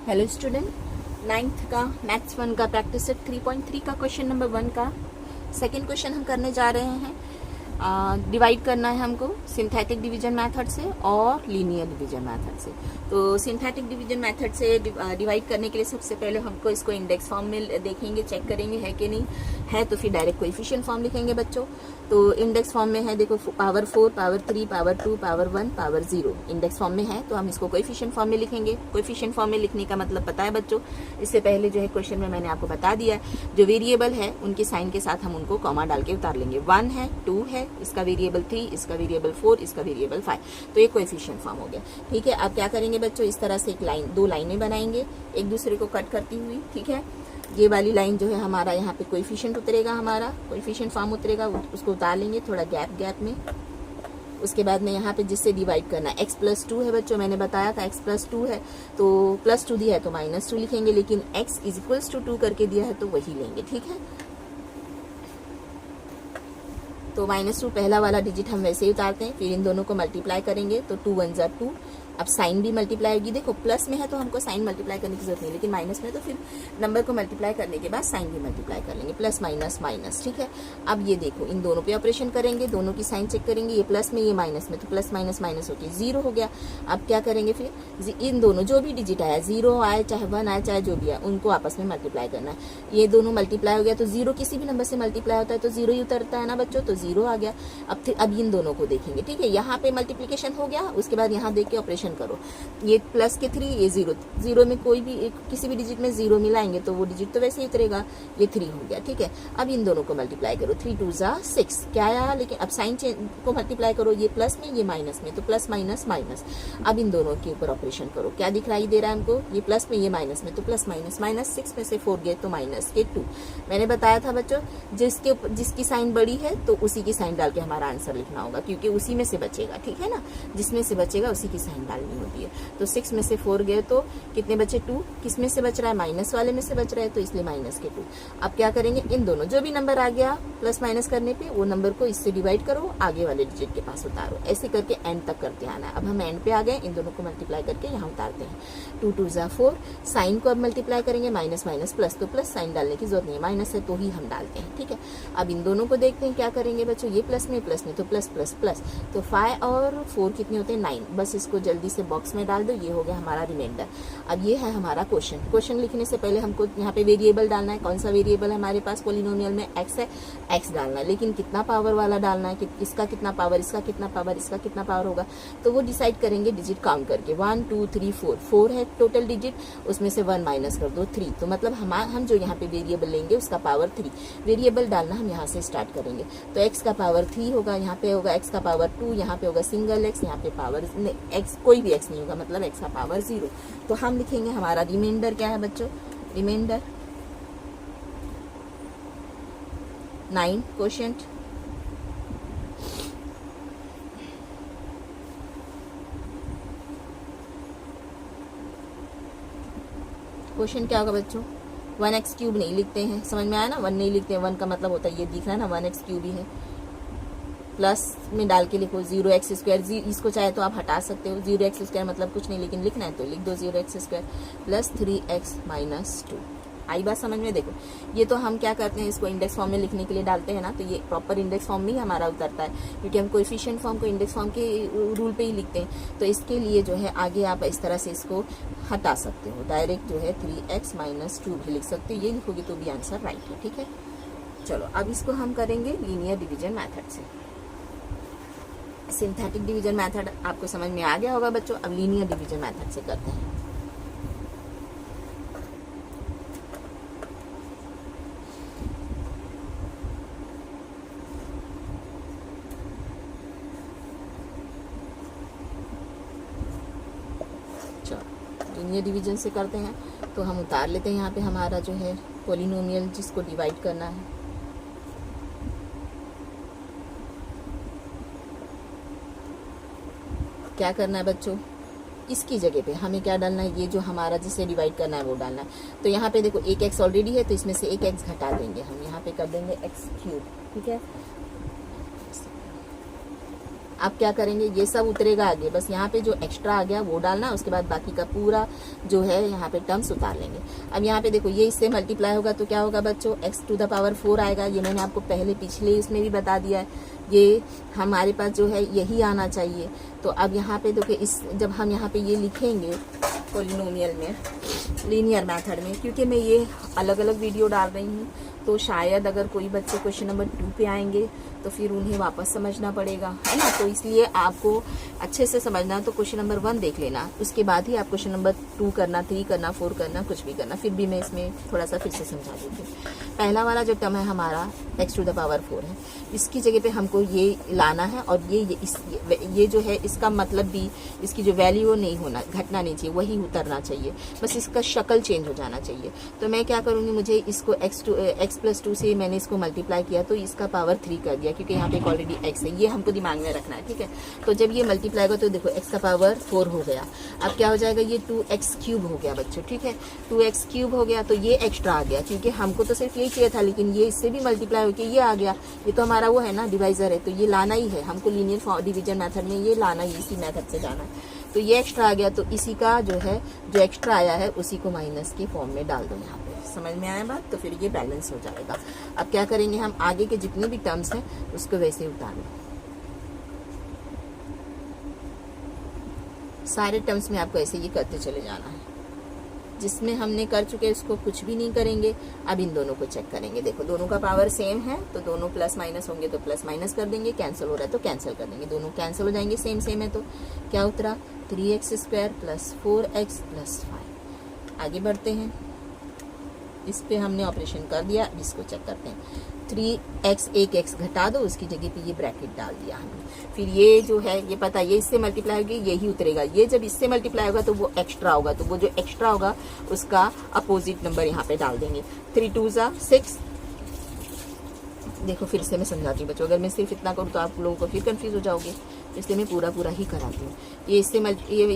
Hello student, 9th का maths 1 का practice set 3.3 का क्वेश्चन नंबर 1 का सेकंड क्वेश्चन हम करने जा रहे हैं। डिवाइड करना है हमको सिंथेटिक डिवीजन मेथड से और लीनियर डिवीजन मेथड से। तो सिंथेटिक डिवीजन मेथड से डिवाइड करने के लिए सबसे पहले हमको इसको इंडेक्स फॉर्म में देखेंगे, चेक करेंगे है कि नहीं है, तो फिर डायरेक्ट कोएफिशिएंट फॉर्म लिखेंगे बच्चों। तो इंडेक्स फॉर्म में है, देखो power 4, power 3, power 2, power 1, power 0 index form में है, तो हम इसको कोएफिशिएंट फॉर्म में लिखेंगे। कोएफिशिएंट फॉर्म में लिखने का मतलब पता है बच्चों, इससे पहले जो है क्वेश्चन में मैंने आपको बता दिया, जो वेरिएबल है उनके साइन के साथ हम उनको कॉमा डाल के उतार लेंगे। 1 है, 2 है, इसका वेरिएबल 3, इसका वेरिएबल 4, इसका वेरिएबल 5, तो ये कोएफिशिएंट फॉर्म हो गया। ठीक है, अब क्या करेंगे बच्चों, इस तरह से एक लाइन, दो लाइनें बनाएंगे एक दूसरे को कट करती हुई। ठीक है, ये वाली लाइन जो है हमारा यहाँ पे कोएफिशिएंट उतरेगा, हमारा कोएफिशिएंट फॉर्म उतरेगा, उसको उतार लेंगे थोड़ा गैप में। उसके बाद में यहाँ पे जिससे डिवाइड करना है x+2 है बच्चों, मैंने बताया था x+2 है, तो +2 दिया है तो -2 लिखेंगे, लेकिन x = 2 करके दिया है तो वही लेंगे। ठीक है, तो -2 पहला वाला डिजिट हम वैसे ही उतारते हैं, फिर इन दोनों को मल्टीप्लाई करेंगे तो 2 1 = 2। अब साइन भी मल्टीप्लाई होगी, देखो प्लस में है तो हमको साइन मल्टीप्लाई करने की जरूरत नहीं, लेकिन माइनस में तो फिर नंबर को मल्टीप्लाई करने के बाद साइन भी मल्टीप्लाई कर लेंगे, प्लस माइनस माइनस। ठीक है, अब ये देखो इन दोनों पे ऑपरेशन करेंगे, दोनों की साइन चेक करेंगे, ये प्लस में ये माइनस में, तो प्लस माइनस माइनस होके 0 हो गया। अब क्या करेंगे फिर, इन दोनों जो भी डिजिट आया, 0 आए चाहे 1 आए चाहे जो भी आए, उनको आपस में मल्टीप्लाई करना है। ये दोनों मल्टीप्लाई हो गया तो 0 किसी भी नंबर से मल्टीप्लाई होता है तो 0 ही उतरता है ना बच्चों, तो 0 आ गया। अब इन दोनों को देखेंगे। ठीक है, यहाँ पे मल्टीप्लीकेशन हो गया, उसके बाद यहाँ देख के ऑपरेशन करो, ये प्लस के 3, ये 0 में कोई भी किसी भी डिजिट में 0 मिलाएंगे तो वो डिजिट तो वैसे ही उतरेगा, ये 3 हो गया। ठीक है, अब इन दोनों को मल्टीप्लाई करो, 3 2 = 6 क्या आया, लेकिन अब साइन को मल्टीप्लाई करो, ये प्लस में ये माइनस में, तो प्लस माइनस माइनस। अब इन दोनों के ऊपर ऑपरेशन करो, क्या दिखाई दे रहा है हमको, ये प्लस में ये माइनस में, तो प्लस माइनस माइनस, 6 में से 4 गए तो -2। मैंने बताया था बच्चों, जिसकी साइन बड़ी है तो उसी की साइन डाल के हमारा आंसर लिखना होगा, क्योंकि उसी में से बचेगा। ठीक है ना, जिसमें से बचेगा उसी की साइन डालनी होती है। तो 6 में से 4 गए तो कितने बचे, 2। किस में से बच रहा है, माइनस वाले में से बच रहा है, तो इसलिए -2। अब क्या करेंगे, इन दोनों जो भी नंबर आ गया प्लस माइनस करने पे, वो नंबर को इससे डिवाइड करो, आगे वाले डिजिट के पास उतारो, ऐसे करके एंड तक करते आना है। अब हम एंड पे आ गए, इन दोनों को मल्टीप्लाई करके यहाँ उतारते हैं, 2 2 = 4। साइन को अब मल्टीप्लाई करेंगे, माइनस माइनस प्लस, तो प्लस साइन डालने की जरूरत नहीं है, माइनस है तो ही हम डालते हैं। ठीक है, अब इन दोनों को देखते हैं क्या करेंगे बच्चों, ये प्लस में तो प्लस प्लस प्लस, तो 5 और 4 कितने होते हैं, 9। बस इसको जल्दी से बॉक्स में डाल दो, ये हो गया हमारा रिमाइंडर। अब ये है हमारा क्वेश्चन लिखने से पहले हमको यहाँ पे वेरिएबल डालना है। कौन सा वेरिएबल है हमारे पास, पोलिनोमियल में x है, x डालना है, लेकिन कितना पावर वाला डालना है, इसका कितना पावर, इसका कितना पावर, इसका कितना पावर होगा, तो वो डिसाइड करेंगे डिजिट काउंट करके। 1 2 3 4 है टोटल डिजिट, उसमें से 1 माइनस कर दो 3, तो मतलब हम जो यहाँ पे वेरिएबल लेंगे उसका पावर 3 वेरिएबल डालना हम यहाँ से स्टार्ट करेंगे। तो x का पावर 3 होगा, यहाँ पे होगा x का पावर 2, यहाँ पे होगा सिंगल x, यहाँ पे पावर x कोई भी x नहीं होगा, मतलब x का पावर 0। तो हम लिखेंगे हमारा रिमाइंडर क्या है बच्चों, रिमाइंडर 9 क्वोशिएंट। क्वेश्चन क्या होगा बच्चों, 1x³ नहीं लिखते हैं, समझ में आया ना, 1 नहीं लिखते हैं, 1 का मतलब होता है ये दिख रहा है ना 1x³ ही है, प्लस में डाल के लिखो 0x², इसको चाहे तो आप हटा सकते हो, 0x² मतलब कुछ नहीं, लेकिन लिखना है तो लिख दो 0x² प्लस 3x - 2। आई बात समझ में, देखो ये तो हम क्या करते हैं, इसको इंडेक्स फॉर्म में लिखने के लिए डालते हैं ना, तो ये प्रॉपर इंडेक्स फॉर्म में ही हमारा उतरता है, क्योंकि हम कोएफिशिएंट फॉर्म को इंडेक्स फॉर्म के रूल पे ही लिखते हैं। तो इसके लिए जो है आगे आप इस तरह से इसको हटा सकते हो, डायरेक्ट जो है 3x - 2 भी लिख सकते हो, ये लिखोगे तो भी आंसर राइट है। ठीक है, चलो अब इसको हम करेंगे लीनियर डिवीजन मैथड से। सिंथेटिक डिवीजन मेथड आपको समझ में आ गया होगा बच्चों, अब लीनियर डिवीजन मेथड से करते हैं। चलो लीनियर डिवीजन से करते हैं, तो हम उतार लेते हैं यहाँ पे हमारा जो है पोलिनोमियल जिसको डिवाइड करना है। क्या करना है बच्चों, इसकी जगह पे हमें क्या डालना है, ये जो हमारा जिसे डिवाइड करना है वो डालना है। तो यहाँ पे देखो एक x ऑलरेडी है, तो इसमें से एक x घटा देंगे हम, यहाँ पे कर देंगे x³। ठीक है, अब क्या करेंगे, ये सब उतरेगा आगे, बस यहाँ पे जो एक्स्ट्रा आ गया वो डालना, उसके बाद बाकी का पूरा जो है यहाँ पे टर्म्स उतार लेंगे। अब यहाँ पे देखो ये इससे मल्टीप्लाई होगा तो क्या होगा बच्चों, x टू द पावर 4 आएगा। ये मैंने आपको पहले पिछले इसमें भी बता दिया है, ये हमारे पास जो है यही आना चाहिए। तो अब यहाँ पे देखो इस जब हम यहाँ पे ये लिखेंगे पॉलिनोमियल में, लीनियर मेथड में, क्योंकि मैं ये अलग अलग वीडियो डाल रही हूँ तो शायद अगर कोई बच्चे क्वेश्चन नंबर 2 पे आएंगे तो फिर उन्हें वापस समझना पड़ेगा, है ना। तो इसलिए आपको अच्छे से समझना, तो क्वेश्चन नंबर 1 देख लेना, उसके बाद ही आप क्वेश्चन नंबर 2 करना, 3 करना, 4 करना, कुछ भी करना। फिर भी मैं इसमें थोड़ा सा फिर से समझा देती हूँ। पहला वाला जो टर्म है हमारा x टू द पावर 4 है, इसकी जगह पे हमको ये लाना है, और ये जो है इसका मतलब भी इसकी जो वैल्यू नहीं होना, घटना नहीं चाहिए, वही उतरना चाहिए, बस इसका शक्ल चेंज हो जाना चाहिए। तो मैं क्या करूँगी, मुझे इसको x प्लस 2 से मैंने इसको मल्टीप्लाई किया तो इसका पावर 3 कर दिया, क्योंकि यहाँ पे ऑलरेडी x है, ये हमको दिमाग में रखना है, ठीक है। तो जब ये मल्टीप्लाई होगा तो देखो x का पावर 4 हो गया। अब क्या हो जाएगा, ये 2x क्यूब हो गया बच्चों, ठीक है। 2x क्यूब हो गया तो ये एक्स्ट्रा आ गया, क्योंकि हमको तो सिर्फ यही चाहिए था, लेकिन ये इससे भी मल्टीप्लाई होकर ये आ गया। ये तो हमारा वो है ना, डिवाइजर है, तो ये लाना ही है हमको, लीनियर डिवीजन मेथड में ये लाना ही, इसी मेथड से जाना है। तो ये एक्स्ट्रा आ गया, तो इसी का जो है जो एक्स्ट्रा आया है उसी को माइनस के फॉर्म में डाल दो यहाँ पे। समझ में आया बात, तो फिर ये बैलेंस हो जाएगा। अब क्या करेंगे, हम आगे के जितने भी टर्म्स हैं उसको वैसे उतार लें। सारे टर्म्स में आपको ऐसे ही करते चले जाना है, जिसमें हमने कर चुके उसको कुछ भी नहीं करेंगे। अब इन दोनों को चेक करेंगे, देखो दोनों का पावर सेम है तो दोनों प्लस माइनस होंगे तो प्लस माइनस कर देंगे, कैंसिल हो रहा है तो कैंसिल कर देंगे, दोनों कैंसिल हो जाएंगे, सेम सेम है। तो क्या उतरा, 3x square plus 4x plus 5। आगे बढ़ते हैं, इस पे हमने ऑपरेशन कर दिया, अब इसको चेक करते हैं। 3x एक x घटा दो, उसकी जगह पे ये ब्रैकेट डाल दिया हमने। फिर ये जो है ये पता है, ये इससे मल्टीप्लाई होगी यही उतरेगा, ये जब इससे मल्टीप्लाई होगा तो वो एक्स्ट्रा होगा, तो वो जो एक्स्ट्रा होगा उसका अपोजिट नंबर यहाँ पे डाल देंगे। 3 2 6। देखो फिर से मैं समझाती हूँ बच्चों, अगर मैं सिर्फ इतना करूँ तो आप लोगों को फिर कंफ्यूज हो जाओगे, इसलिए मैं पूरा ही कराती हूँ। ये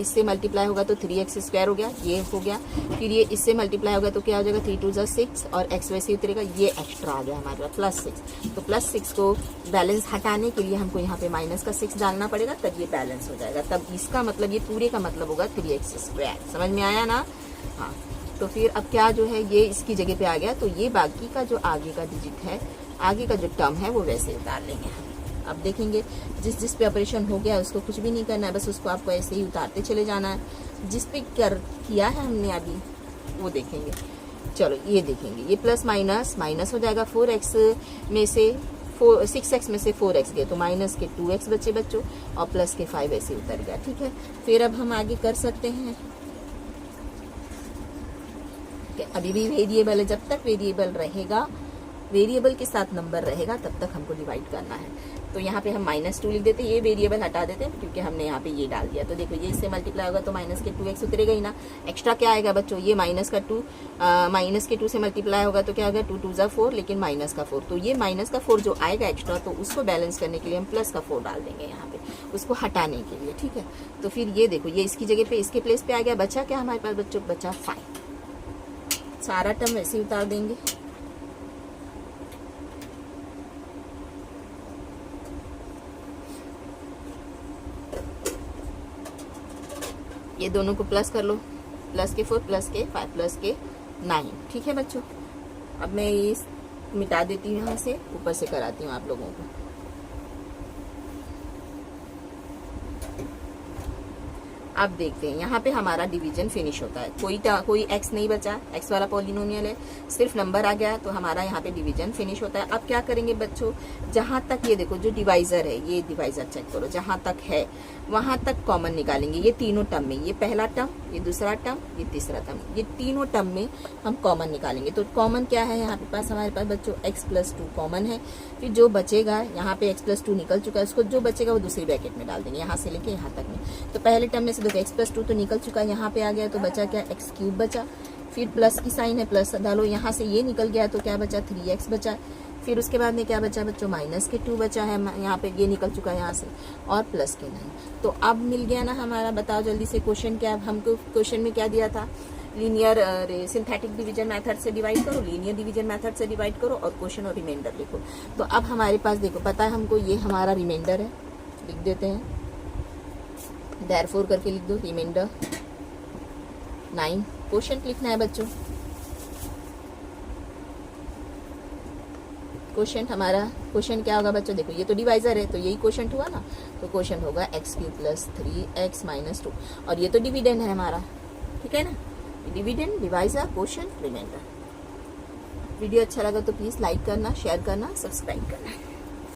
इससे मल्टीप्लाई होगा तो 3x स्क्वायर हो गया, ये हो गया। फिर ये इससे मल्टीप्लाई होगा तो क्या हो जाएगा, 3 2 6, और x वैसे ही उतरेगा, ये एक्स्ट्रा आ गया हमारे पास प्लस 6। तो प्लस 6 को बैलेंस हटाने के लिए हमको यहाँ पे माइनस का 6 डालना पड़ेगा, तब ये बैलेंस हो जाएगा। तब इसका मतलब, ये पूरे का मतलब होगा 3x स्क्वायर। समझ में आया ना। हाँ, तो फिर अब क्या जो है ये इसकी जगह पे आ गया, तो ये बाकी का जो आगे का डिजिट है, आगे का जो टर्म है वो वैसे उतार लेंगे। अब देखेंगे जिस पे ऑपरेशन हो गया उसको कुछ भी नहीं करना है, बस उसको आपको ऐसे ही उतारते चले जाना है। जिस पे किया है हमने अभी वो देखेंगे। चलो ये देखेंगे, ये प्लस माइनस माइनस हो जाएगा, 4x में से 6x में से 4x गए तो माइनस के 2x बचे बच्चों, और प्लस के 5 ऐसे उतर गया, ठीक है। फिर अब हम आगे कर सकते हैं, अभी भी वेरिएबल है, जब तक वेरिएबल रहेगा, वेरिएबल के साथ नंबर रहेगा, तब तक हमको डिवाइड करना है। तो यहाँ पे हम -2 लिख देते हैं, ये वेरिएबल हटा देते हैं क्योंकि हमने यहाँ पे ये डाल दिया। तो देखो ये इससे मल्टीप्लाई होगा तो माइनस के 2x उतरेगा ही ना। एक्स्ट्रा क्या आएगा बच्चों, ये माइनस के 2 से मल्टीप्लाई होगा तो क्या होगा, 2 2 4, लेकिन माइनस का 4। तो ये माइनस का 4 जो आएगा एक्स्ट्रा, तो उसको बैलेंस करने के लिए हम प्लस का 4 डाल देंगे यहाँ पे, उसको हटाने के लिए, ठीक है। तो फिर ये देखो, ये इसकी जगह पे इसके प्लेस पे आ गया, बचा क्या हमारे पास बच्चों, बचा 5। सारा टर्म ऐसे ही उतार देंगे। ये दोनों को प्लस कर लो, प्लस के 4 प्लस के 5 प्लस के 9, ठीक है बच्चों। अब मैं ये मिटा देती हूँ, यहाँ से ऊपर से कराती हूँ आप लोगों को। अब देखते हैं, यहाँ पे हमारा डिवीजन फिनिश होता है, कोई x नहीं बचा, x वाला पॉलिनोमियल है, सिर्फ नंबर आ गया, तो हमारा यहाँ पे डिवीजन फिनिश होता है। अब क्या करेंगे बच्चों, जहाँ तक ये देखो जो डिवाइजर है, ये डिवाइजर चेक करो, जहाँ तक है वहाँ तक कॉमन निकालेंगे। ये तीनों टर्म में, ये पहला टर्म, ये दूसरा टर्म, ये तीसरा टर्म, ये तीनों टर्म में हम कॉमन निकालेंगे। तो कॉमन क्या है यहाँ पे पास, हमारे पास बच्चों x + 2 कॉमन है। फिर जो बचेगा, यहाँ पे x + 2 निकल चुका है, उसको जो बचेगा वो दूसरी ब्रैकेट में डाल देंगे, यहाँ से लेके यहाँ तक में। तो पहले टर्म में से देखो x + 2 तो निकल चुका है, यहाँ पे आ गया, तो बचा क्या, x³ बचा। फिर प्लस की साइन है, प्लस डालो, यहाँ से ये निकल गया तो क्या बचा, 3x बचा। फिर उसके बाद में क्या बचा बच्चों, -2 बचा है, यहाँ पे ये निकल चुका है यहाँ से, और प्लस के 9। तो अब मिल गया ना हमारा, बताओ जल्दी से क्वेश्चन क्या। हमको क्वेश्चन में क्या दिया था, लीनियर सिंथेटिक डिवीजन मेथड से डिवाइड करो, लीनियर डिवीजन मेथड से डिवाइड करो, और क्वेश्चन और रिमाइंडर लिखो। तो अब हमारे पास देखो, पता है हमको ये हमारा रिमाइंडर है, लिख देते हैं, देयरफॉर करके लिख दो, रिमाइंडर 9। क्वोशंट लिखना है बच्चों। क्वोशंट हमारा, क्वोशंट क्या होगा बच्चों, देखो ये तो डिवाइजर है तो यही क्वोशंट हुआ ना, तो क्वोशंट होगा x³ + 3x - 2, और ये तो डिविडेंड है हमारा, ठीक है ना, dividend, divisor, quotient, remainder. Video अच्छा लगा तो प्लीज़ लाइक करना, शेयर करना, सब्सक्राइब करना।